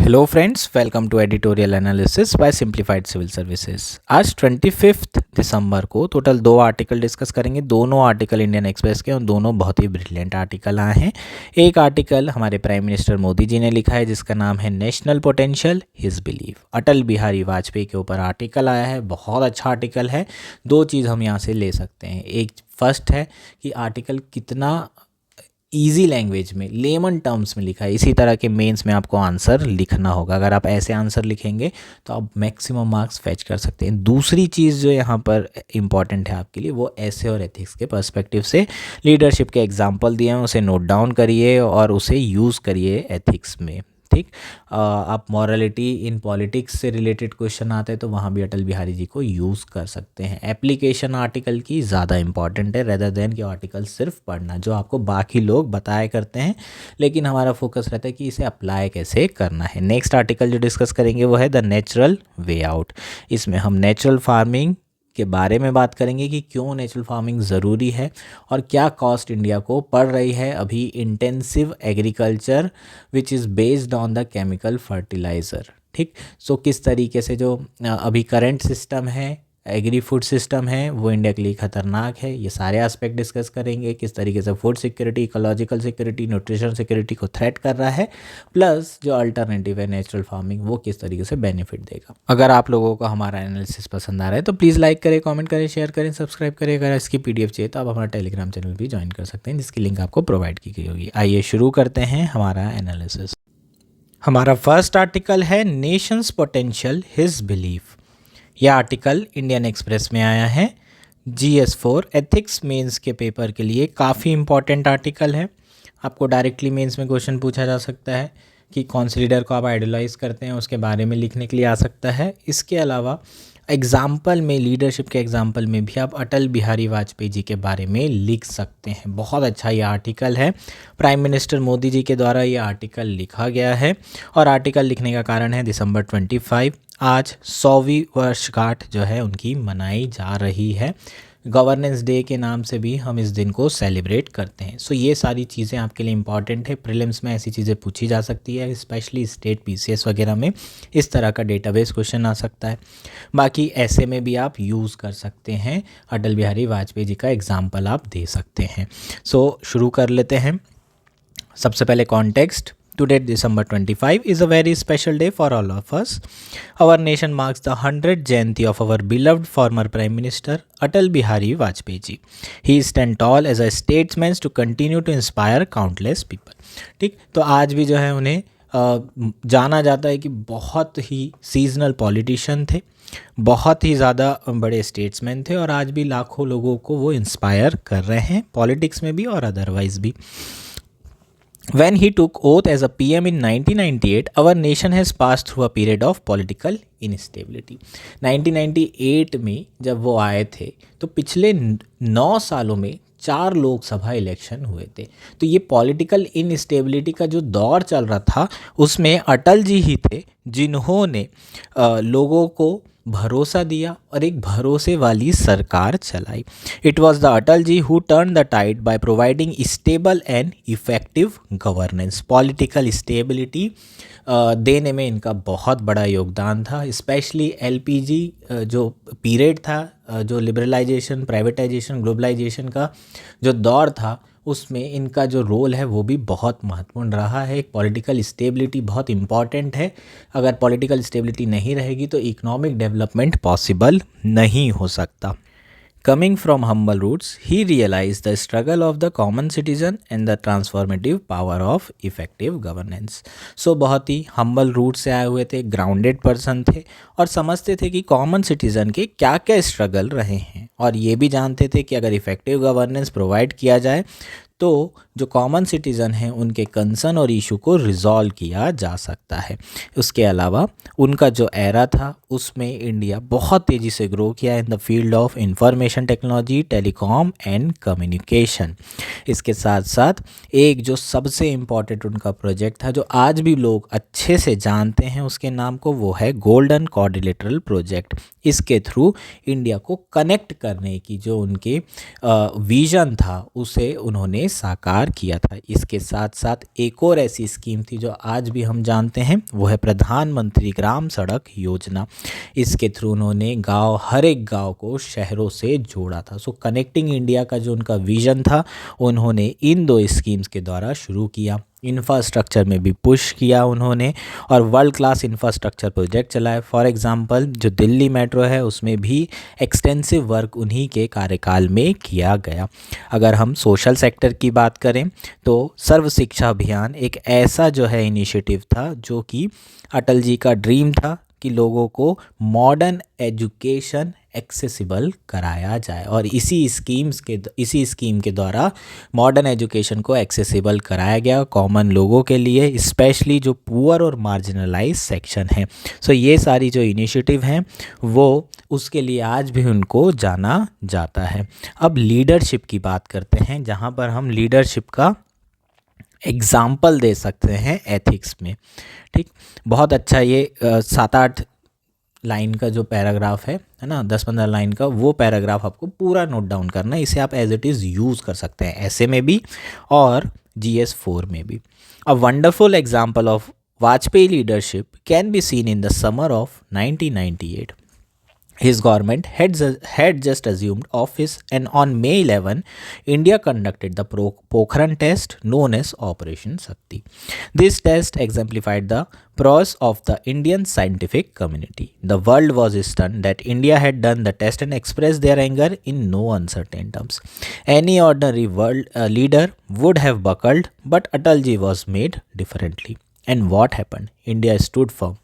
Hello friends, welcome to editorial analysis by simplified civil services. आज 25 दिसंबर को total 2 article discuss करेंगे। दोनों article Indian express के और दोनों बहुत ही ब्रिलियंट आर्टिकल आए हैं। एक आर्टिकल हमारे प्राइम मिनिस्टर मोदी जी ने लिखा है जिसका नाम है national potential his belief. Atal Bihari Vajpayee के ऊपर आर्टिकल आया है, बहुत अच्छा आर्टिकल है। दो चीज़ हम यहाँ से ले सकते हैं। एक फर्स्ट है कि आर्टिकल कितना इजी लैंग्वेज में, लेमन टर्म्स में लिखा है। इसी तरह के मेंस में आपको आंसर लिखना होगा। अगर आप ऐसे आंसर लिखेंगे तो आप मैक्सिमम मार्क्स फैच कर सकते हैं। दूसरी चीज़ जो यहाँ पर इम्पॉर्टेंट है आपके लिए, वो ऐसे और एथिक्स के पर्सपेक्टिव से लीडरशिप के एग्जाम्पल दिए हैं, उसे नोट डाउन करिए और उसे यूज़ करिए एथिक्स में। ठीक, आप मॉरलिटी इन पॉलिटिक्स से रिलेटेड क्वेश्चन आते हैं तो वहाँ भी अटल बिहारी जी को यूज़ कर सकते हैं। एप्लीकेशन आर्टिकल की ज़्यादा इंपॉर्टेंट है रेदर देन कि आर्टिकल सिर्फ पढ़ना, जो आपको बाकी लोग बताया करते हैं, लेकिन हमारा फोकस रहता है कि इसे अप्लाई कैसे करना है। नेक्स्ट आर्टिकल जो डिस्कस करेंगे वो है द नेचुरल वे आउट। इसमें हम नेचुरल फार्मिंग के बारे में बात करेंगे कि क्यों नेचुरल फार्मिंग ज़रूरी है और क्या कॉस्ट इंडिया को पड़ रही है अभी intensive agriculture which is based on the chemical fertiliser. ठीक, सो किस तरीके से जो अभी करंट सिस्टम है, एग्री फूड सिस्टम है, वो इंडिया के लिए ख़तरनाक है। ये सारे एस्पेक्ट डिस्कस करेंगे, किस तरीके से food security, ecological security, nutrition security को थ्रेट कर रहा है, प्लस जो अल्टरनेटिव है नेचुरल फार्मिंग वो किस तरीके से बेनिफिट देगा। अगर आप लोगों को हमारा एनालिसिस पसंद आ रहा है तो प्लीज़ लाइक करें, कमेंट करें, शेयर करें, सब्सक्राइब करें। अगर इसकी PDF चाहिए तो आप हमारा टेलीग्राम चैनल भी ज्वाइन कर सकते हैं जिसकी लिंक आपको प्रोवाइड की गई होगी। आइए शुरू करते हैं हमारा एनालिसिस। हमारा फर्स्ट आर्टिकल है नेशंस पोटेंशियल हिज बिलीफ। यह आर्टिकल इंडियन एक्सप्रेस में आया है। GS4 एथिक्स मेंस के पेपर के लिए काफ़ी इंपॉर्टेंट आर्टिकल है। आपको डायरेक्टली मेंस में क्वेश्चन पूछा जा सकता है कि कौन से लीडर को आप आइडलाइज करते हैं, उसके बारे में लिखने के लिए आ सकता है। इसके अलावा एग्जाम्पल में, लीडरशिप के एग्जाम्पल में भी आप अटल बिहारी वाजपेयी जी के बारे में लिख सकते हैं। बहुत अच्छा ये आर्टिकल है। प्राइम मिनिस्टर मोदी जी के द्वारा ये आर्टिकल लिखा गया है और आर्टिकल लिखने का कारण है दिसंबर 25, आज 100वीं वर्षगांठ जो है उनकी मनाई जा रही है। गवर्नेंस डे के नाम से भी हम इस दिन को सेलिब्रेट करते हैं। सो ये सारी चीज़ें आपके लिए इंपॉर्टेंट है। प्रीलिम्स में ऐसी चीज़ें पूछी जा सकती है, स्पेशली स्टेट PCS वगैरह में इस तरह का डेटाबेस क्वेश्चन आ सकता है। बाकी ऐसे में भी आप यूज़ कर सकते हैं। अटल बिहारी वाजपेयी जी का एग्जाम्पल आप दे सकते हैं। सो शुरू कर लेते हैं। सबसे पहले context. Today, December 25, is a very special day for all of us. Our nation marks the 100th Jayanti of our beloved former Prime Minister Atal Bihari Vajpayee ji. He stands tall as a statesman to continue to inspire countless people. ठीक, तो आज भी जो है उन्हें जाना जाता है कि बहुत ही सीजनल पॉलिटिशियन थे, बहुत ही ज़्यादा बड़े स्टेट्समैन थे और आज भी लाखों लोगों को वो इंस्पायर कर रहे हैं, पॉलिटिक्स में भी और अदरवाइज भी। When he took oath as a PM in 1998, our nation has passed through a period of political instability. 1998 में जब वो आए थे तो पिछले 9 सालों में 4 लोकसभा इलेक्शन हुए थे। तो ये पॉलिटिकल इनस्टेबिलिटी का जो दौर चल रहा था उसमें अटल जी ही थे जिन्होंने लोगों को भरोसा दिया और एक भरोसे वाली सरकार चलाई। It was the Atal ji who turn the tide by providing stable and effective governance. Political stability देने में इनका बहुत बड़ा योगदान था। स्पेशली LPG जो पीरियड था, जो लिबरलाइजेशन, प्राइवेटाइजेशन, ग्लोबलाइजेशन का जो दौर था, उसमें इनका जो रोल है वो भी बहुत महत्वपूर्ण रहा है। पॉलिटिकल स्टेबिलिटी बहुत इम्पॉर्टेंट है। अगर पॉलिटिकल स्टेबिलिटी नहीं रहेगी तो इकोनॉमिक डेवलपमेंट पॉसिबल नहीं हो सकता। Coming from humble roots, he realized the struggle of the common citizen and the transformative power of effective governance. So बहुत ही humble roots से आए हुए थे, grounded person थे और समझते थे कि common citizen के क्या क्या struggle रहे हैं और ये भी जानते थे कि अगर effective governance provide किया जाए तो जो कॉमन सिटीज़न हैं उनके कंसर्न और इशू को रिजॉल्व किया जा सकता है। उसके अलावा उनका जो एरा था उसमें इंडिया बहुत तेज़ी से ग्रो किया in the field of information technology, telecom and communication. इसके साथ साथ एक जो सबसे इम्पॉर्टेंट उनका प्रोजेक्ट था जो आज भी लोग अच्छे से जानते हैं उसके नाम को, वो है गोल्डन क्वाड्रिलेटरल प्रोजेक्ट। इसके थ्रू इंडिया को कनेक्ट करने की जो उनकी विज़न था उसे उन्होंने साकार तैयार किया था। इसके साथ साथ एक और ऐसी स्कीम थी जो आज भी हम जानते हैं, वो है प्रधानमंत्री ग्राम सड़क योजना। इसके थ्रू उन्होंने हर एक गांव को शहरों से जोड़ा था। सो कनेक्टिंग इंडिया का जो उनका विजन था, उन्होंने इन दो स्कीम्स के द्वारा शुरू किया। इंफ्रास्ट्रक्चर में भी पुश किया उन्होंने और वर्ल्ड क्लास इंफ्रास्ट्रक्चर प्रोजेक्ट चलाए। फॉर एग्जांपल जो दिल्ली मेट्रो है, उसमें भी एक्सटेंसिव वर्क उन्हीं के कार्यकाल में किया गया। अगर हम सोशल सेक्टर की बात करें तो सर्व शिक्षा अभियान एक ऐसा जो है इनिशिएटिव था जो कि अटल जी का ड्रीम था कि लोगों को मॉडर्न एजुकेशन एक्सेसिबल कराया जाए, और इसी स्कीम के द्वारा मॉडर्न एजुकेशन को एक्सेसिबल कराया गया कॉमन लोगों के लिए, स्पेशली जो पुअर और मार्जिनलाइज सेक्शन है। सो ये सारी जो इनिशिएटिव हैं वो उसके लिए आज भी उनको जाना जाता है। अब लीडरशिप की बात करते हैं, जहाँ पर हम लीडरशिप का एग्ज़ाम्पल दे सकते हैं एथिक्स में। ठीक, बहुत अच्छा ये 7-8 लाइन का जो पैराग्राफ है ना, 10-15 लाइन का, वो पैराग्राफ आपको पूरा नोट डाउन करना है। इसे आप एज इट इज़ यूज़ कर सकते हैं ऐसे में भी और GS4 में भी। A wonderful example of Vajpayee leadership can be seen in the summer of 1998. His government had just assumed office, and on May 11, India conducted the Pokhran test known as Operation Shakti. This test exemplified the prowess of the Indian scientific community. The world was stunned that India had done the test and expressed their anger in no uncertain terms. Any ordinary leader would have buckled, but Atalji was made differently. And what happened? India stood firm,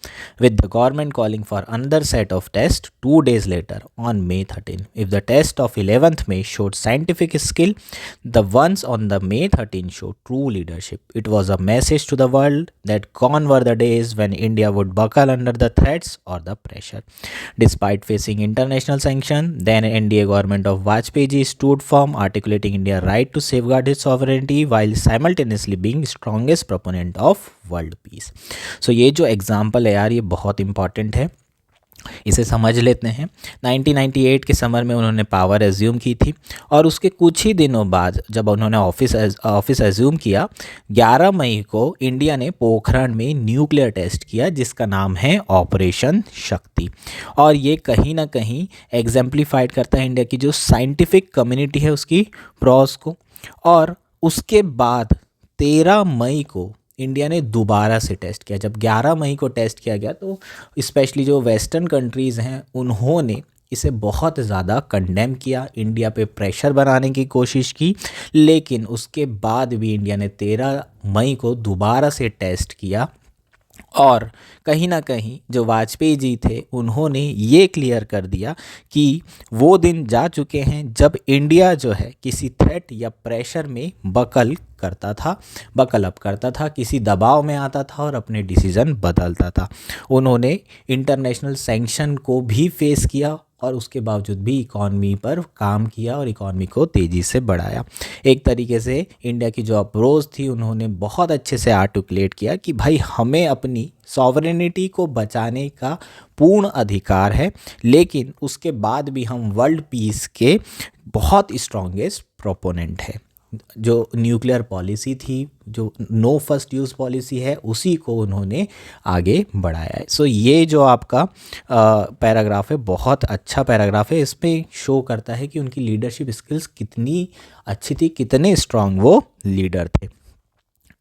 with the government calling for another set of tests 2 days later on May 13. If the test of 11th May showed scientific skill, the ones on the May 13 showed true leadership. It was a message to the world that gone were the days when India would buckle under the threats or the pressure. Despite facing international sanction, then NDA government of Vajpayee ji stood firm, articulating India's right to safeguard its sovereignty while simultaneously being strongest proponent of world peace. So ये जो example है यार, ये बहुत important है, इसे समझ लेते हैं। 1998 के समर में उन्होंने पावर एज्यूम की थी और उसके कुछ ही दिनों बाद जब उन्होंने ऑफिस एज्यूम किया, 11 मई को इंडिया ने पोखरण में न्यूक्लियर टेस्ट किया जिसका नाम है ऑपरेशन शक्ति। और ये कहीं ना कहीं एग्जाम्प्लीफाइड करता है इंडिया की जो साइंटिफिक कम्युनिटी है उसकी प्रॉस को। और उसके बाद 13 मई को इंडिया ने दोबारा से टेस्ट किया। जब 11 मई को टेस्ट किया गया तो स्पेशली जो वेस्टर्न कंट्रीज़ हैं उन्होंने इसे बहुत ज़्यादा कंडेम किया, इंडिया पे प्रेशर बनाने की कोशिश की, लेकिन उसके बाद भी इंडिया ने 13 मई को दोबारा से टेस्ट किया। और कहीं ना कहीं जो वाजपेयी जी थे उन्होंने ये क्लियर कर दिया कि वो दिन जा चुके हैं जब इंडिया जो है किसी थ्रेट या प्रेशर में बकल अप करता था, किसी दबाव में आता था और अपने डिसीज़न बदलता था। उन्होंने इंटरनेशनल सैंक्शन को भी फेस किया और उसके बावजूद भी इकॉनमी पर काम किया और इकॉनमी को तेज़ी से बढ़ाया। एक तरीके से इंडिया की जो अप्रोच थी उन्होंने बहुत अच्छे से आर्टिकुलेट किया कि भाई हमें अपनी सॉवरेनिटी को बचाने का पूर्ण अधिकार है, लेकिन उसके बाद भी हम वर्ल्ड पीस के बहुत स्ट्रॉन्गेस्ट प्रोपोनेंट है। जो न्यूक्लियर पॉलिसी थी, जो नो फर्स्ट यूज़ पॉलिसी है, उसी को उन्होंने आगे बढ़ाया है। सो ये जो आपका पैराग्राफ है बहुत अच्छा पैराग्राफ है। इसमें शो करता है कि उनकी लीडरशिप स्किल्स कितनी अच्छी थी, कितने स्ट्रांग वो लीडर थे।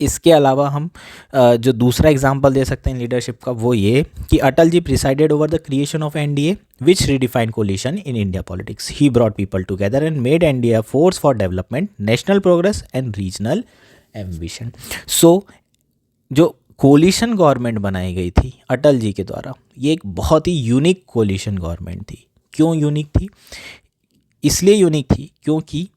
इसके अलावा हम जो दूसरा एग्जांपल दे सकते हैं लीडरशिप का वो ये कि Atal ji presided over the creation of NDA which redefined coalition in India politics. He brought people together and made NDA a force for development, national progress and regional ambition. So जो coalition government बनाई गई थी अटल जी के द्वारा, ये एक बहुत ही unique coalition government थी। क्यों यूनिक थी? इसलिए यूनिक थी क्योंकि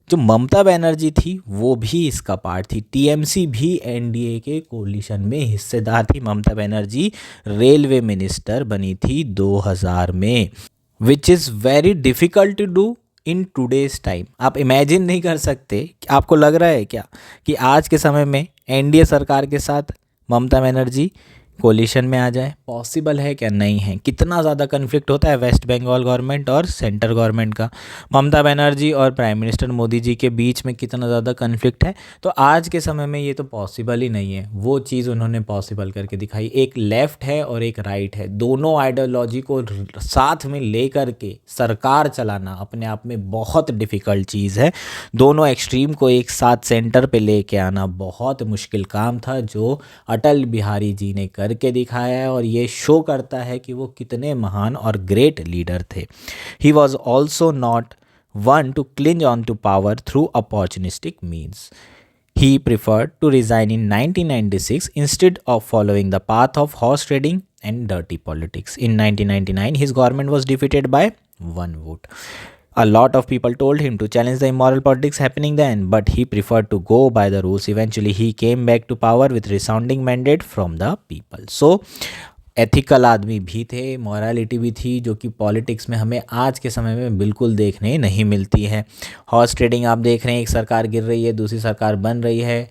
जो ममता बनर्जी थी वो भी इसका पार्ट थी। टीएमसी भी एनडीए के कोलिशन में हिस्सेदार थी। ममता बनर्जी रेलवे मिनिस्टर बनी थी 2000 में, which is very difficult to do in today's time. आप इमेजिन नहीं कर सकते, आपको लग रहा है क्या कि आज के समय में एनडीए सरकार के साथ ममता बनर्जी कोलिशन में आ जाए, पॉसिबल है क्या? नहीं है। कितना ज़्यादा कन्फ्लिक्ट होता है वेस्ट बंगाल गवर्नमेंट और सेंट्रल गवर्नमेंट का, ममता बनर्जी और प्राइम मिनिस्टर मोदी जी के बीच में कितना ज़्यादा कन्फ्लिक्ट है। तो आज के समय में ये तो पॉसिबल ही नहीं है। वो चीज़ उन्होंने पॉसिबल करके दिखाई। एक लेफ़्ट है और एक राइट है, दोनों आइडियोलॉजी को साथ में ले कर के सरकार चलाना अपने आप में बहुत डिफ़िकल्ट चीज़ है। दोनों एक्सट्रीम को एक साथ सेंटर पे लेके आना बहुत मुश्किल काम था, जो अटल बिहारी जी ने करके दिखाया है, और ये शो करता है कि वो कितने महान और ग्रेट लीडर थे। He was also not one to cling on to power through opportunistic means. He preferred to resign in 1996 instead of following the path of horse trading and dirty politics. In 1999, his government was defeated by one vote. A lot of people told him to challenge the immoral politics happening then, but he preferred to go by the rules. Eventually, he came back to power with resounding mandate from the people. So, ethical आदमी भी थे, morality भी थी, जो कि politics में हमें आज के समय में बिल्कुल देखने नहीं मिलती है। हॉर्स ट्रेडिंग आप देख रहे हैं, एक सरकार गिर रही है, दूसरी सरकार बन रही है।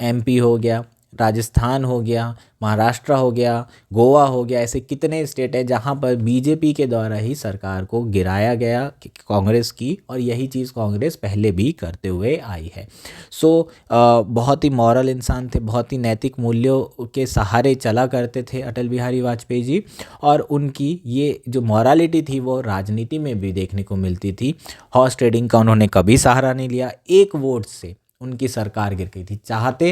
एमपी हो गया, राजस्थान हो गया, महाराष्ट्र हो गया, गोवा हो गया, ऐसे कितने स्टेट है जहाँ पर बीजेपी के द्वारा ही सरकार को गिराया गया कांग्रेस की, और यही चीज़ कांग्रेस पहले भी करते हुए आई है। सो बहुत ही मॉरल इंसान थे, बहुत ही नैतिक मूल्यों के सहारे चला करते थे अटल बिहारी वाजपेयी जी, और उनकी ये जो मॉरलिटी थी वो राजनीति में भी देखने को मिलती थी। हॉर्स ट्रेडिंग का उन्होंने कभी सहारा नहीं लिया। एक वोट से उनकी सरकार गिर गई थी। चाहते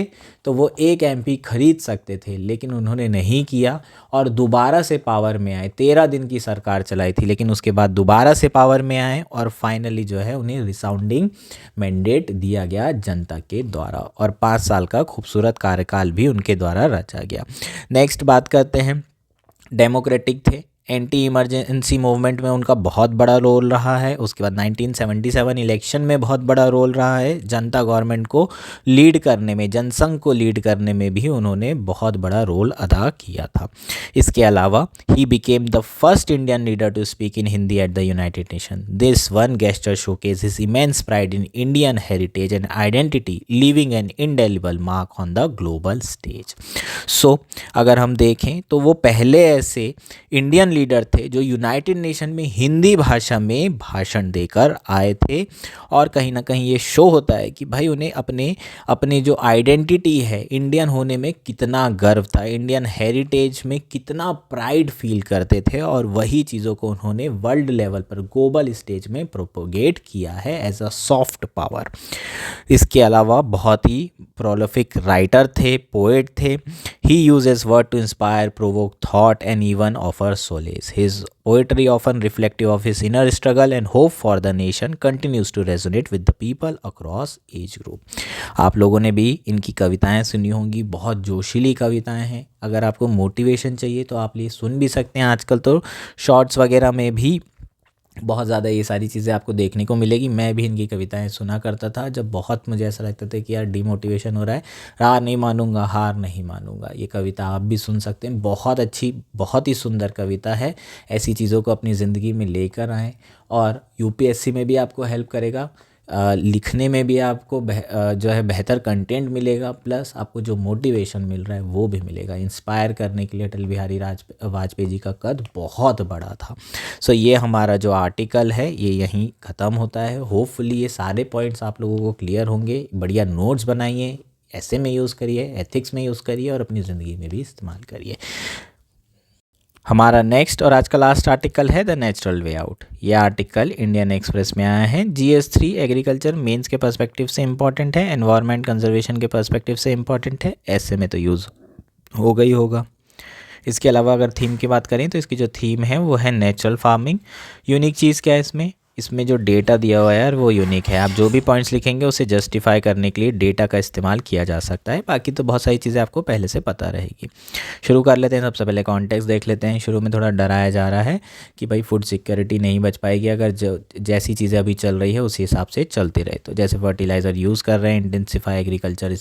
तो वो एक एमपी खरीद सकते थे, लेकिन उन्होंने नहीं किया और दोबारा से पावर में आए। 13 दिन की सरकार चलाई थी, लेकिन उसके बाद दोबारा से पावर में आए और फाइनली जो है उन्हें रिसाउंडिंग मैंडेट दिया गया जनता के द्वारा, और 5 साल का खूबसूरत कार्यकाल भी उनके द्वारा रचा गया। नेक्स्ट बात करते हैं, डेमोक्रेटिक थे। एंटी इमरजेंसी मूवमेंट में उनका बहुत बड़ा रोल रहा है। उसके बाद 1977 इलेक्शन में बहुत बड़ा रोल रहा है। जनता गवर्नमेंट को लीड करने में, जनसंघ को लीड करने में भी उन्होंने बहुत बड़ा रोल अदा किया था। इसके अलावा he became the first Indian leader to speak in Hindi at the United Nation. This one gesture showcase his immense pride in Indian heritage and identity, leaving an indelible mark on the global stage. So, अगर हम देखें तो वो पहले ऐसे Indian leader थे जो United nation में हिंदी भाषा में भाषण देकर आए थे, और कहीं ना कहीं ये शो होता है कि भाई उन्हें अपने जो आइडेंटिटी है इंडियन होने में कितना गर्व था, इंडियन हेरिटेज में कितना प्राइड फील करते थे, और वही चीज़ों को उन्होंने वर्ल्ड लेवल पर, ग्लोबल स्टेज में प्रोपोगेट किया है एज अ सॉफ्ट पावर। इसके अलावा बहुत ही प्रोलिफिक राइटर थे, पोएट थे। He uses word to inspire, provoke thought and even offer solace. His poetry, often reflective of his inner struggle and hope for the nation, continues to resonate with the people across age group. आप लोगों ने भी इनकी कविताएं सुनी होंगी, बहुत जोशीली कविताएं हैं। अगर आपको मोटिवेशन चाहिए तो आप ये सुन भी सकते हैं। आजकल तो शॉर्ट्स वगैरह में भी बहुत ज़्यादा ये सारी चीज़ें आपको देखने को मिलेगी। मैं भी इनकी कविताएं सुना करता था जब बहुत मुझे ऐसा लगता था कि यार डिमोटिवेशन हो रहा है, हार नहीं मानूंगा, हार नहीं मानूंगा। ये कविता आप भी सुन सकते हैं, बहुत अच्छी, बहुत ही सुंदर कविता है। ऐसी चीज़ों को अपनी ज़िंदगी में लेकर आएँ, और यूपीएससी में भी आपको हेल्प करेगा, लिखने में भी आपको जो है बेहतर कंटेंट मिलेगा, प्लस आपको जो मोटिवेशन मिल रहा है वो भी मिलेगा। इंस्पायर करने के लिए अटल बिहारी वाजपेयी जी का कद बहुत बड़ा था। सो ये हमारा जो आर्टिकल है ये यहीं ख़त्म होता है। होपफुली ये सारे पॉइंट्स आप लोगों को क्लियर होंगे। बढ़िया नोट्स बनाइए, ऐसे में यूज़ करिए, एथिक्स में यूज़ करिए, और अपनी ज़िंदगी में भी इस्तेमाल करिए। हमारा नेक्स्ट और आज का लास्ट आर्टिकल है द नेचुरल वे आउट। ये आर्टिकल इंडियन एक्सप्रेस में आया है। GS3 एग्रीकल्चर मेंस के पर्सपेक्टिव से इंपॉर्टेंट है, एनवायरनमेंट कंजर्वेशन के पर्सपेक्टिव से इंपॉर्टेंट है, ऐसे में तो यूज़ हो गई होगा। इसके अलावा अगर थीम की बात करें तो इसकी जो थीम है वो है नेचुरल फार्मिंग। यूनिक चीज़ क्या है इसमें जो डेटा दिया हुआ है यार वो यूनिक है। आप जो भी पॉइंट्स लिखेंगे उसे जस्टिफाई करने के लिए डेटा का इस्तेमाल किया जा सकता है। बाकी तो बहुत सारी चीज़ें आपको पहले से पता रहेगी। शुरू कर लेते हैं। सबसे पहले कॉन्टेक्स्ट देख लेते हैं। शुरू में थोड़ा डराया जा रहा है कि भाई फूड सिक्योरिटी नहीं बच पाएगी अगर जैसी चीज़ें अभी चल रही है उसी हिसाब से चलती रहे। तो जैसे फर्टिलाइज़र यूज़ कर रहे हैं, इंटेंसिफाई एग्रीकल्चर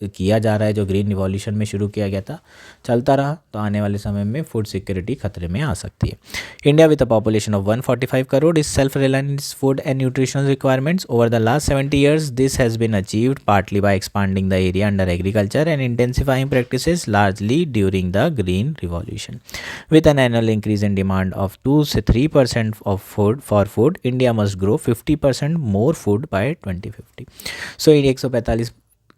किया जा रहा है, जो ग्रीन रिवॉल्यूशन में शुरू किया गया था चलता रहा, तो आने वाले समय में फूड सिक्योरिटी खतरे में आ सकती है। India with a population of 145 crore is self reliance decline in its food and nutritional requirements. Over the last 70 years, this has been achieved partly by expanding the area under agriculture and intensifying practices, largely during the Green Revolution. With an annual increase in demand of 2 to 3% of food, India must grow 50% more food by 2050. So 145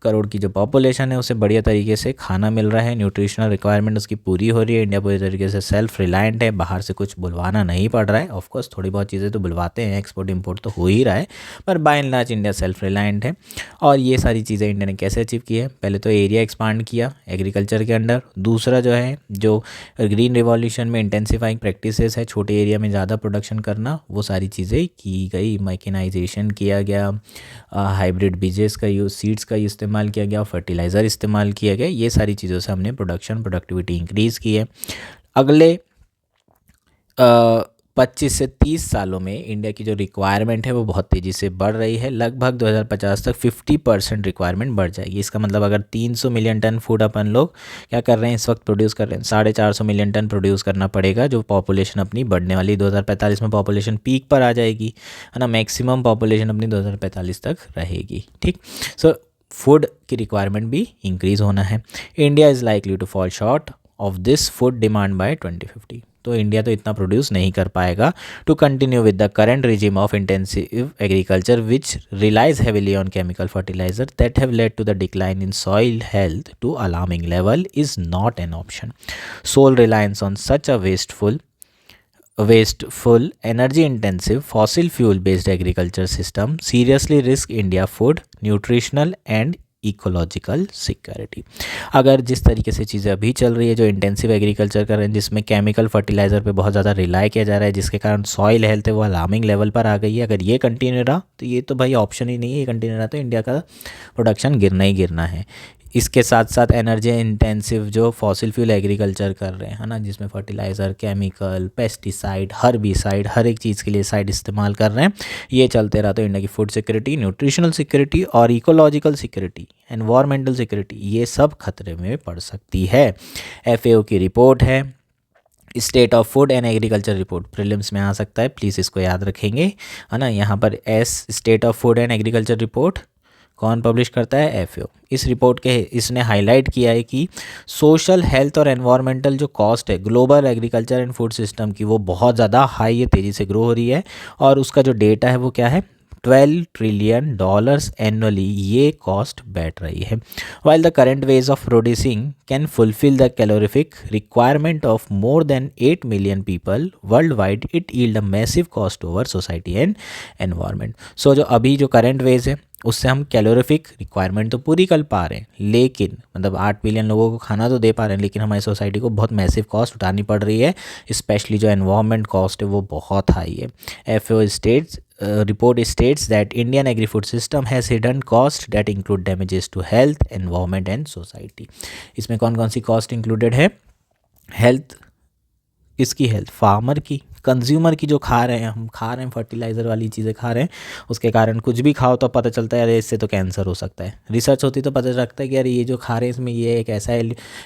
crore की जो population है उसे बढ़िया तरीके से खाना मिल रहा है, न्यूट्रिशनल रिक्वायरमेंट उसकी पूरी हो रही है, इंडिया पूरी तरीके से सेल्फ रिलायंट है, बाहर से कुछ बुलवाना नहीं पड़ रहा है। ऑफकोर्स थोड़ी बहुत चीज़ें तो बुलवाते हैं, एक्सपोर्ट इंपोर्ट तो हो ही रहा है, पर by and large India self reliant है। और ये सारी चीज़ें इंडिया ने कैसे अचीव की है? पहले तो एरिया एक्सपांड किया एग्रीकल्चर के अंडर, दूसरा जो है जो ग्रीन रिवॉल्यूशन में इंटेंसिफाइंग प्रैक्टिसेस है, छोटे एरिया में ज़्यादा प्रोडक्शन करना, वो सारी चीज़ें की गई, मैकेनाइजेशन किया गया, हाइब्रिड बीजेस का यूज़, सीड्स का इस्तेमाल किया गया, फर्टिलाइज़र इस्तेमाल किया गया, ये सारी चीज़ों से हमने प्रोडक्टिविटी इंक्रीज़ की है। अगले 25 से 30 सालों में इंडिया की जो रिक्वायरमेंट है वो बहुत तेज़ी से बढ़ रही है, लगभग 2050 तक 50% रिक्वायरमेंट बढ़ जाएगी। इसका मतलब अगर 300 मिलियन टन फूड अपन लोग क्या कर रहे हैं इस वक्त प्रोड्यूस कर रहे हैं, 450 मिलियन टन प्रोड्यूस करना पड़ेगा, जो पॉपुलेशन अपनी बढ़ने वाली 2045 में पॉपुलेशन पीक पर आ जाएगी, है ना, मैक्सिमम पॉपुलेशन अपनी 2045 तक रहेगी। ठीक, सो फूड की रिक्वायरमेंट भी इंक्रीज़ होना है। India is likely to fall short of this food demand by 2050। तो इंडिया तो इतना प्रोड्यूस नहीं कर पाएगा to continue with the current regime of intensive agriculture which relies heavily on chemical fertiliser that have led to the decline in soil health to alarming level is not an option. Sole reliance on such a wasteful, energy-intensive, fossil fuel-based agriculture system seriously risk India food, nutritional and ecological security. अगर जिस तरीके से चीज़ें अभी चल रही है, जो इंटेंसिव एग्रीकल्चर कर रहे हैं, जिसमें केमिकल फर्टिलाइज़र पे बहुत ज़्यादा रिलाई किया जा रहा है, जिसके कारण सॉइल हेल्थ है वो अलार्मिंग लेवल पर आ गई है, अगर ये कंटिन्यू रहा तो ये तो भाई ऑप्शन ही नहीं है, ये कंटिन्यू रहा तो इंडिया का प्रोडक्शन गिरना ही गिरना है। इसके साथ साथ एनर्जी इंटेंसिव जो फॉसिल फ्यूल एग्रीकल्चर कर रहे हैं, है ना, जिसमें फर्टिलाइज़र, केमिकल, पेस्टिसाइड, हर्बिसाइड, हर एक चीज़ के लिए साइड इस्तेमाल कर रहे हैं, ये चलते रहा तो इंडिया की फूड सिक्योरिटी, न्यूट्रिशनल सिक्योरिटी और इकोलॉजिकल सिक्योरिटी, एनवायरमेंटल सिक्योरिटी, ये सब खतरे में पड़ सकती है। FAO की रिपोर्ट है, state of food and agriculture report, prelims में आ सकता है, प्लीज़ इसको याद रखेंगे, है ना। यहाँ पर state of food and agriculture report कौन पब्लिश करता है? FAO। इस रिपोर्ट के इसने हाईलाइट किया है कि सोशल, हेल्थ और एनवायरमेंटल जो कॉस्ट है global agriculture and food system की, वो बहुत ज़्यादा हाई है, तेज़ी से ग्रो हो रही है, और उसका जो डेटा है वो क्या है? $12 ट्रिलियन एनुअली ये कॉस्ट बैठ रही है। While the current way of producing can fulfil the calorific requirement of more than 8 million people worldwide, it yield a massive cost over society and environment. So जो अभी जो current veg है उससे हम calorific requirement तो पूरी कर पा रहे हैं, लेकिन मतलब 8 मिलियन लोगों को खाना तो दे पा रहे हैं, लेकिन हमारी सोसाइटी को बहुत मैसिव कॉस्ट उठानी पड़ रही है, स्पेशली जो एनवायरनमेंट कॉस्ट है वो बहुत हाई है। FAO states report states that Indian agri-food system has hidden costs that include damages to health, environment and society। इसमें कौन कौन सी कॉस्ट इंक्लूडेड है? हेल्थ, किसकी हेल्थ? फार्मर की, कंज्यूमर की, जो खा रहे हैं, हम खा रहे हैं फर्टिलाइज़र वाली चीज़ें खा रहे हैं, उसके कारण कुछ भी खाओ तो पता चलता है अरे इससे तो कैंसर हो सकता है, रिसर्च होती तो पता लगता है कि अरे ये जो खा रहे हैं इसमें ये एक ऐसा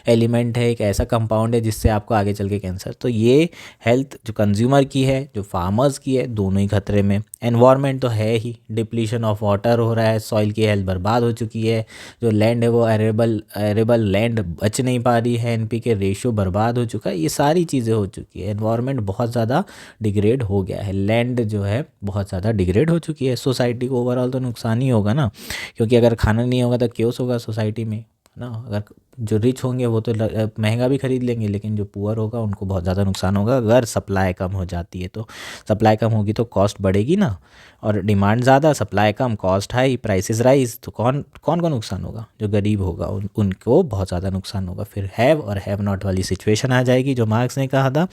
एलिमेंट है, एक ऐसा कंपाउंड है जिससे आपको आगे चल के कैंसर। तो ये हेल्थ जो कंज्यूमर की है, जो फार्मर्स की है, दोनों ही खतरे में। एनवायरनमेंट तो है ही, डिप्लीशन ऑफ वाटर हो रहा है, सॉइल की हेल्थ बर्बाद हो चुकी है, जो लैंड है वो एरेबल लैंड बच नहीं पा रही है, NP के रेशियो बर्बाद हो चुका है, ये सारी चीज़ें हो चुकी है, एनवायरनमेंट बहुत ज़्यादा डिग्रेड हो गया है, लैंड जो है बहुत ज़्यादा डिग्रेड हो चुकी है। सोसाइटी को ओवरऑल तो नुकसान ही होगा ना, क्योंकि अगर खाना नहीं होगा तो क्योस होगा सोसाइटी में, ना। अगर जो रिच होंगे वो तो महंगा भी खरीद लेंगे, लेकिन जो पुअर होगा उनको बहुत ज़्यादा नुकसान होगा। अगर सप्लाई कम हो जाती है तो सप्लाई कम होगी तो कॉस्ट बढ़ेगी ना, और डिमांड ज़्यादा, सप्लाई कम, कॉस्ट हाई, प्राइसेस राइज, तो कौन को नुकसान होगा? जो गरीब होगा उनको बहुत ज़्यादा नुकसान होगा। फिर हैव और हैव नॉट वाली सिचुएशन आ जाएगी, जो मार्क्स ने कहा था।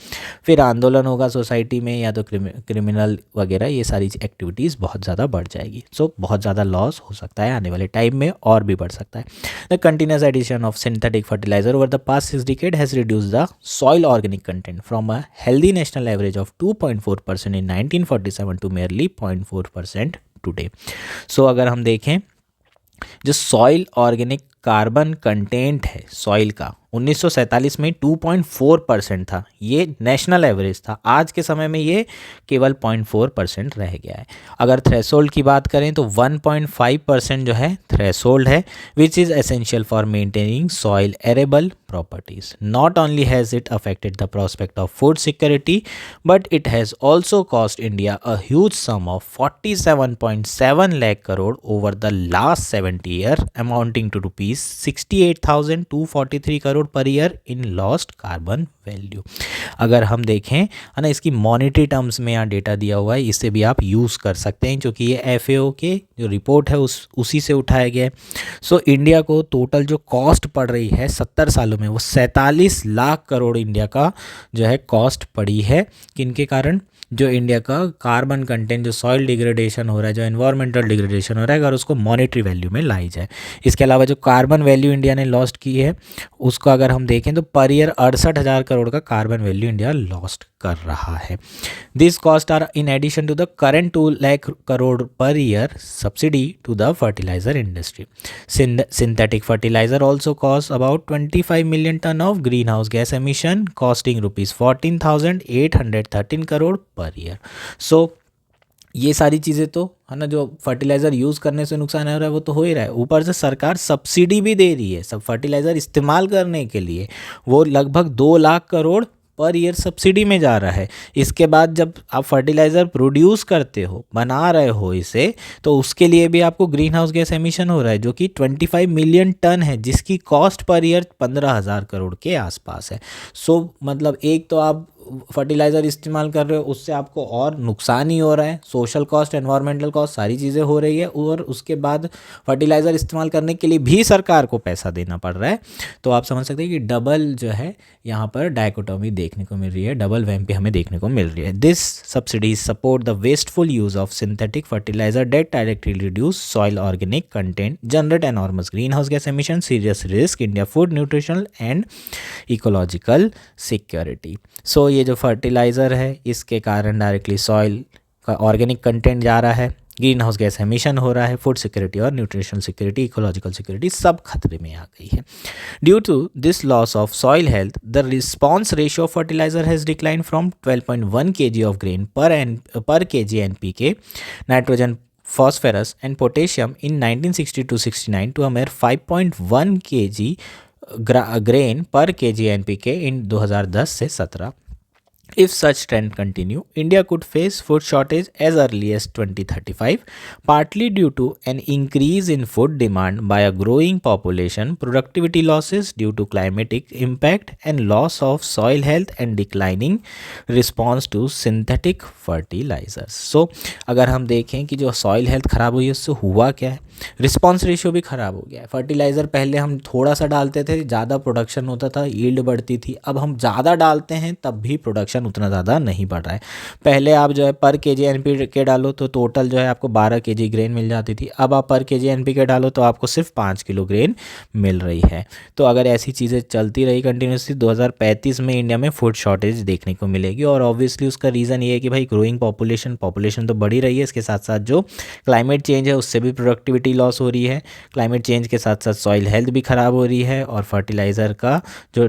फिर आंदोलन होगा सोसाइटी में, या तो क्रिमिनल वगैरह, ये सारी एक्टिविटीज़ बहुत ज़्यादा बढ़ जाएगी। सो बहुत ज़्यादा लॉस हो सकता है आने वाले टाइम में, और भी बढ़ सकता है। The continuous addition of synthetic fertilizer over the past 6 decades has reduced the soil organic content from a healthy national average of 2.4% in 1947 to merely 0.4% today। So अगर हम देखें जो सॉइल ऑर्गेनिक कार्बन कंटेंट है soil का, 1947 में 2.4% था, ये national average था। आज के समय में ये केवल 0.4% रह गया है। अगर थ्रेशोल्ड की बात करें तो 1.5% जो है थ्रेशोल्ड है, which is essential for maintaining soil arable properties. Not only has it affected the prospect of food security, but it has also cost India a huge sum of 47.7 lakh crore over the last 70 years, amounting to rupees 68,243 crore per year in lost carbon value. अगर हम देखें है ना, इसकी monetary terms में यहाँ data दिया हुआ है, इससे भी आप यूज़ कर सकते हैं, क्योंकि ये FAO के जो रिपोर्ट है उसी से उठाया गया है। सो इंडिया को टोटल जो कॉस्ट पड़ रही है 70 सालों में, वो 47 लाख करोड़ इंडिया का जो है कॉस्ट पड़ी है। किनके कारण? जो इंडिया का कार्बन कंटेंट, जो सॉइल डिग्रेडेशन हो रहा है, जो एनवायरमेंटल डिग्रेडेशन हो रहा है, अगर उसको मॉनेटरी वैल्यू में लाई जाए। इसके अलावा जो कार्बन वैल्यू इंडिया ने लॉस्ट की है, उसको अगर हम देखें तो पर ईयर 68,000 करोड़ का कार्बन वैल्यू इंडिया लॉस्ट कर रहा है। This cost are in addition to the current 2 lakh crore per year subsidy to the fertiliser industry. Synthetic fertiliser also cost about 25 million tonne of greenhouse gas emission, costing rupees 14,813 crore per year. सो ये सारी चीज़ें तो है ना, जो fertiliser use करने से नुकसान हो रहा है वो तो हो ही रहा है, ऊपर से सरकार सब्सिडी भी दे रही है सब फर्टिलाइज़र इस्तेमाल करने के लिए, वो लगभग 2 lakh crore per year subsidy में जा रहा है। इसके बाद जब आप फर्टिलाइज़र प्रोड्यूस करते हो, बना रहे हो इसे, तो उसके लिए भी आपको ग्रीन हाउस गैस एमिशन हो रहा है, जो कि 25 मिलियन टन है, जिसकी कॉस्ट पर ईयर 15,000 करोड़ के आसपास है। सो मतलब एक तो आप फर्टिलाइज़र इस्तेमाल कर रहे हो, उससे आपको और नुकसान ही हो रहा है, सोशल कॉस्ट, एनवायरमेंटल कॉस्ट, सारी चीज़ें हो रही है, और उसके बाद फर्टिलाइज़र इस्तेमाल करने के लिए भी सरकार को पैसा देना पड़ रहा है। तो आप समझ सकते हैं कि डबल जो है यहाँ पर डायकोटोमी देखने को मिल रही है, डबल वैम्पी हमें देखने को मिल रही है। This subsidies support the wasteful use of synthetic fertiliser that directly reduce soil organic content, generate enormous greenhouse gas emission, serious risk India food nutritional and ecological security. So ये जो fertiliser है, इसके कारण directly soil का organic content जा रहा है, green house gas emission हो रहा है, फूड सिक्योरिटी और न्यूट्रिशनल सिक्योरिटी, इकोलॉजिकल सिक्योरिटी सब खतरे में आ गई है। Due to this loss of soil health, the response ratio of fertiliser has decline from 12.1 kg of grain per kg NPK, nitrogen, phosphorus and potassium in 1960 to 69 to a mere 5.1 kg grain per kg NPK in 2010 से 17। If such trend continue, India could face food shortage as early as 2035, partly due to an increase in food demand by a growing population, productivity losses due to climatic impact, and loss of soil health and declining response to synthetic fertilizers. So, अगर हम देखें कि जो soil health ख़राब हुई है, उससे हुआ क्या है, रिस्पॉन्स रेशियो भी ख़राब हो गया है। फर्टिलाइज़र पहले हम थोड़ा सा डालते थे, ज़्यादा प्रोडक्शन होता था, यील्ड बढ़ती थी। अब हम ज़्यादा डालते हैं तब भी प्रोडक्शन उतना ज़्यादा नहीं बढ़ रहा है। पहले आप जो है पर kg NPK डालो तो टोटल जो है आपको 12 kg ग्रेन मिल जाती थी, अब आप पर kg NPK डालो तो आपको सिर्फ 5 किलो ग्रेन मिल रही है। तो अगर ऐसी चीज़ें चलती रही कंटिन्यूसली, 2035 में इंडिया में फूड शॉर्टेज देखने को मिलेगी। और ऑब्वियसली उसका रीज़न ये है कि भाई ग्रोइंग पॉपुलेशन तो बढ़ी रही है, इसके साथ साथ जो क्लाइमेट चेंज है उससे भी प्रोडक्टिविटी लॉस हो रही है, क्लाइमेट चेंज के साथ साथ सॉइल हेल्थ भी ख़राब हो रही है, और फर्टिलाइज़र का जो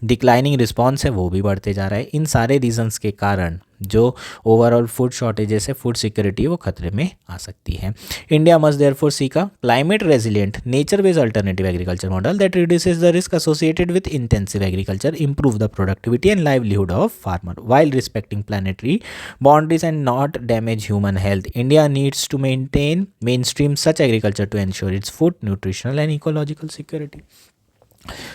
डिक्लाइनिंग रिस्पॉन्स है वो भी बढ़ते जा रहा है। इन सारे रीजंस के कारण जो ओवरऑल फूड शॉर्टेजेस है, फूड सिक्योरिटी, वो खतरे में आ सकती है। India must therefore seek a climate resilient nature based alternative agriculture model that reduces the risk associated with intensive agriculture, improve the productivity and livelihood of farmer while respecting planetary boundaries and not damage human health. India needs to mainstream such agriculture to ensure its food, nutritional and ecological security.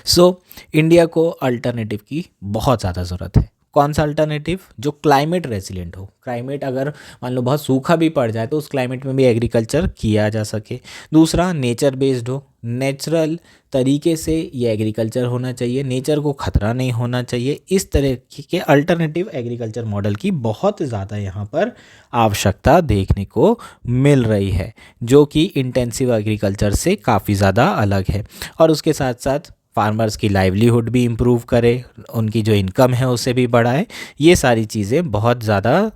So, India को alternative की बहुत ज़्यादा ज़रूरत है। कौन सा alternative? जो climate resilient हो। क्लाइमेट अगर मान लो बहुत सूखा भी पड़ जाए तो उस क्लाइमेट में भी एग्रीकल्चर किया जा सके। दूसरा, नेचर बेस्ड हो, नेचुरल तरीके से ये एग्रीकल्चर होना चाहिए, नेचर को खतरा नहीं होना चाहिए। इस तरह के अल्टरनेटिव एग्रीकल्चर मॉडल की बहुत ज़्यादा यहाँ पर आवश्यकता देखने को मिल रही है, जो कि इंटेंसिव एग्रीकल्चर से काफ़ी ज़्यादा अलग है, और उसके साथ साथ फार्मर्स की लाइवलीहुड भी इम्प्रूव करे, उनकी जो इनकम है उसे भी बढ़ाए। ये सारी चीज़ें बहुत ज़्यादा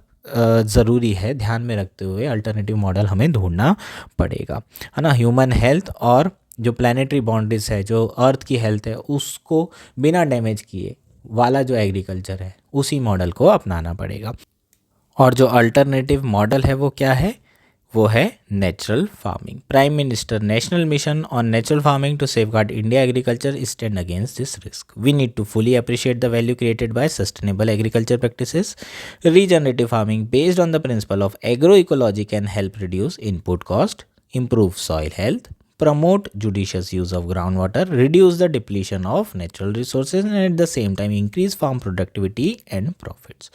ज़रूरी है, ध्यान में रखते हुए अल्टरनेटिव मॉडल हमें ढूंढना पड़ेगा, है ना। ह्यूमन हेल्थ और जो प्लानिटरी बाउंड्रीज है, जो अर्थ की हेल्थ है, उसको बिना डैमेज किए वाला जो एग्रीकल्चर है उसी मॉडल को अपनाना पड़ेगा। और जो अल्टरनेटिव मॉडल है वो क्या है? वो है natural farming. Prime minister national mission on natural farming to safeguard India agriculture stand against this risk. We need to fully appreciate the value created by sustainable agriculture practices. Regenerative farming based on the principle of agro ecology can help reduce input cost, improve soil health, promote judicious use of groundwater, reduce the depletion of natural resources and at the same time increase farm productivity and profits.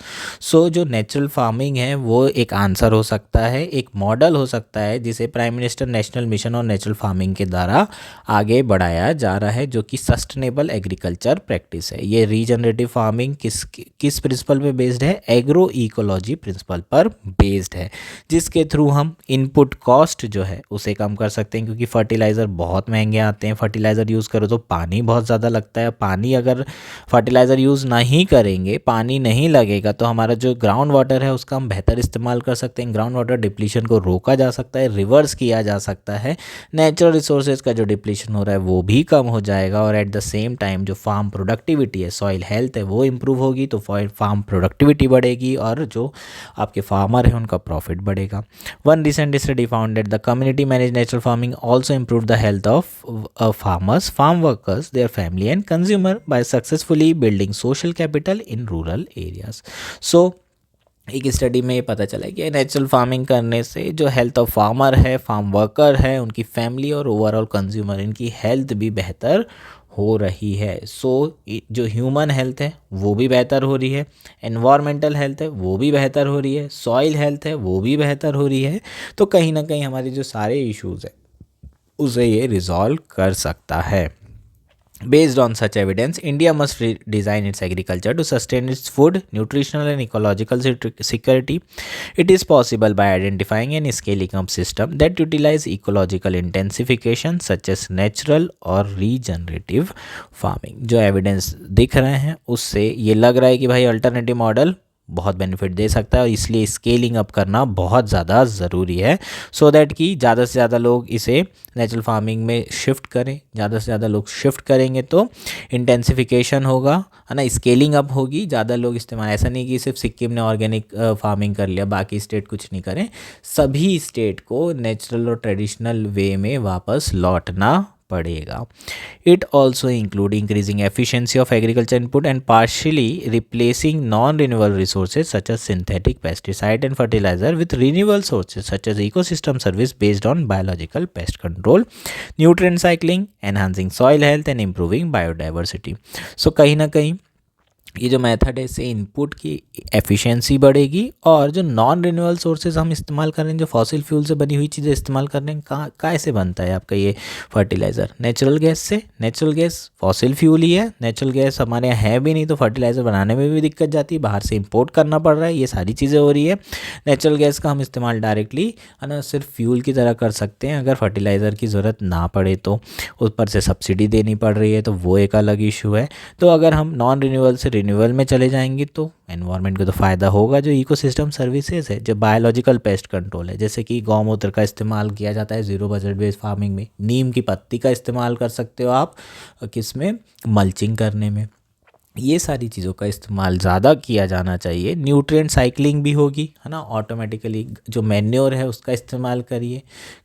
So जो natural farming है वो एक answer हो सकता है, एक model हो सकता है जिसे प्राइम मिनिस्टर नेशनल मिशन और नेचुरल फार्मिंग के द्वारा आगे बढ़ाया जा रहा है, जो कि सस्टेनेबल एग्रीकल्चर प्रैक्टिस है। ये रीजनरेटिव फार्मिंग किस प्रिंसिपल पे बेस्ड है? एग्रो इकोलॉजी प्रिंसिपल पर बेस्ड है, जिसके थ्रू हम इनपुट कॉस्ट जो है उसे कम कर सकते हैं, क्योंकि फर्टिलाइज़र बहुत महंगे आते हैं। फर्टिलाइज़र यूज़ करो तो पानी बहुत ज़्यादा लगता है। पानी अगर फर्टिलाइज़र यूज़ नहीं करेंगे, पानी नहीं लगेगा, तो हमारा जो ग्राउंड वाटर है उसका हम बेहतर इस्तेमाल कर सकते हैं। ग्राउंड वाटर डिप्लीशन को रोका जा सकता है, रिवर्स किया जा सकता है। नेचुरल रिसोर्सेज का जो डिप्लीशन हो रहा है वो भी कम हो जाएगा और एट द सेम टाइम जो फार्म प्रोडक्टिविटी है, सॉइल हेल्थ है, वो इम्प्रूव होगी, तो फार्म प्रोडक्टिविटी बढ़ेगी और जो आपके फार्मर है उनका प्रॉफिट बढ़ेगा। One recent study found that the community manage natural farming also improve the health of farmers, farm workers, their family and consumer by successfully building social capital in rural areas. So एक study में ये पता चला कि natural farming करने से जो health of farmer है, फार्म वर्कर है, उनकी फैमिली और ओवरऑल कंज्यूमर, इनकी हेल्थ भी बेहतर हो रही है। सो जो ह्यूमन हेल्थ है वो भी बेहतर हो रही है, एनवायरमेंटल हेल्थ है वो भी बेहतर हो रही है, सॉइल हेल्थ है वो भी बेहतर हो रही है। तो कहीं ना कहीं हमारे जो सारे इश्यूज़ है उसे ये रिजॉल्व कर सकता है। Based on such evidence, India must redesign its agriculture to sustain its food, nutritional and ecological security. It is possible by identifying and scaling up systems that utilize ecological intensification such as natural or regenerative farming. जो evidence दिख रहे हैं उससे ये लग रहा है कि भाई अल्टरनेटिव मॉडल बहुत बेनिफिट दे सकता है और इसलिए स्केलिंग अप करना बहुत ज़्यादा ज़रूरी है, सो दैट कि ज़्यादा से ज़्यादा लोग इसे नेचुरल फार्मिंग में शिफ्ट करें। ज़्यादा से ज़्यादा लोग शिफ्ट करेंगे तो इंटेंसिफिकेशन होगा, है ना, स्केलिंग अप होगी, ज़्यादा लोग इस्तेमाल। ऐसा नहीं कि सिर्फ सिक्किम ने ऑर्गेनिक फार्मिंग कर लिया, बाकी स्टेट कुछ नहीं करें। सभी स्टेट को नेचुरल और ट्रेडिशनल वे में वापस लौटना पड़ेगा। It also include increasing efficiency of agriculture input and partially replacing non renewable resources such as synthetic pesticide and fertiliser with renewable sources such as ecosystem service based on biological pest control, nutrient cycling, enhancing soil health and improving biodiversity. So कहीं ना कहीं ये जो method है इससे input की efficiency बढ़ेगी और जो नॉन रिन्यूएबल सोर्सेज हम इस्तेमाल कर रहे हैं, जो फॉसिल फ्यूल से बनी हुई चीज़ें इस्तेमाल कर रहे हैं, कहाँ से बनता है आपका ये फर्टिलाइज़र? नेचुरल गैस से। नेचुरल गैस फॉसिल फ्यूल ही है, नेचुरल गैस हमारे यहाँ है भी नहीं, तो फर्टिलाइज़र बनाने में भी दिक्कत जाती है, बाहर से इम्पोर्ट करना पड़ रहा है, ये सारी चीज़ें हो रही है। नेचुरल गैस का हम इस्तेमाल डायरेक्टली, है ना, सिर्फ फ्यूल की तरह कर सकते हैं अगर फर्टिलाइज़र की ज़रूरत ना पड़े तो। ऊपर से सब्सिडी देनी पड़ रही है तो वो एक अलग इशू है। तो अगर हम नॉन रिन्यूएबल से रिन्यूएबल में चले जाएंगे तो एनवायरनमेंट को तो फ़ायदा होगा। जो इकोसिस्टम सर्विसेज है, जो बायोलॉजिकल पेस्ट कंट्रोल है, जैसे कि गौमूत्र का इस्तेमाल किया जाता है ज़ीरो बजट बेस्ड फार्मिंग में, नीम की पत्ती का इस्तेमाल कर सकते हो आप किस में, मल्चिंग करने में। ये सारी चीज़ों का इस्तेमाल ज़्यादा किया जाना चाहिए। न्यूट्रिएंट साइक्लिंग भी होगी, है ना, ऑटोमेटिकली जो मैन्योर है उसका इस्तेमाल करिए,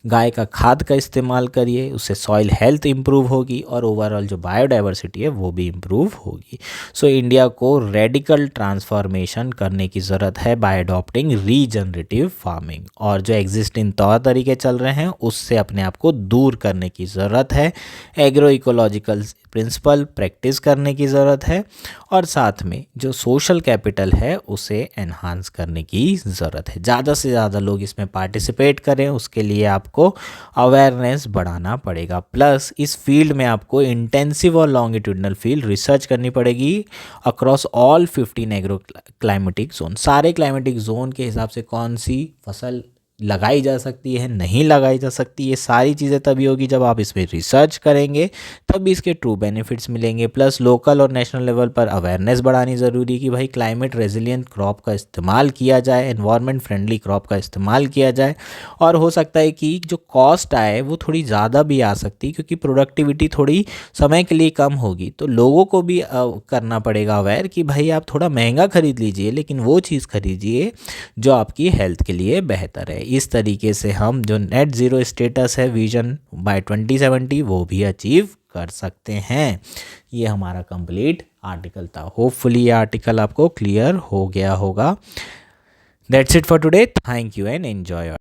गाय का खाद का इस्तेमाल करिए, उससे सॉइल हेल्थ इम्प्रूव होगी और ओवरऑल जो बायोडाइवर्सिटी है वो भी इम्प्रूव होगी। सो इंडिया को रेडिकल ट्रांसफॉर्मेशन करने की ज़रूरत है बाय अडॉप्टिंग रीजनरेटिव फार्मिंग, और जो एग्जिस्टिंग तौर तरीके चल रहे हैं उससे अपने आप को दूर करने की ज़रूरत है। एग्रो इकोलॉजिकल प्रिंसिपल प्रैक्टिस करने की ज़रूरत है और साथ में जो सोशल कैपिटल है उसे एनहांस करने की ज़रूरत है। ज़्यादा से ज़्यादा लोग इसमें पार्टिसिपेट करें, उसके लिए आपको अवेयरनेस बढ़ाना पड़ेगा। प्लस इस फील्ड में आपको इंटेंसिव और लॉन्गिट्यूडनल फील्ड रिसर्च करनी पड़ेगी across all 15 agro climatic zone. सारे क्लाइमेटिक जोन के हिसाब से कौन सी फसल लगाई जा सकती है, नहीं लगाई जा सकती, ये सारी चीज़ें तभी होगी जब आप इस पर रिसर्च करेंगे, तभी इसके ट्रू बेनिफिट्स मिलेंगे। प्लस लोकल और नेशनल लेवल पर अवेयरनेस बढ़ानी ज़रूरी है कि भाई क्लाइमेट रेजिलिएंट क्रॉप का इस्तेमाल किया जाए, एनवायरनमेंट फ्रेंडली क्रॉप का इस्तेमाल किया जाए। और हो सकता है कि जो कॉस्ट आए वो थोड़ी ज़्यादा भी आ सकती है, क्योंकि प्रोडक्टिविटी थोड़ी समय के लिए कम होगी, तो लोगों को भी करना पड़ेगा अवेयर कि भाई आप थोड़ा महंगा खरीद लीजिए, लेकिन वो चीज़ खरीदिए जो आपकी हेल्थ के लिए बेहतर है। इस तरीके से हम जो नेट ज़ीरो स्टेटस है विजन बाय 2070 वो भी अचीव कर सकते हैं। ये हमारा कंप्लीट आर्टिकल था। होपफुली ये आर्टिकल आपको क्लियर हो गया होगा। That's it for today. Thank you and enjoy.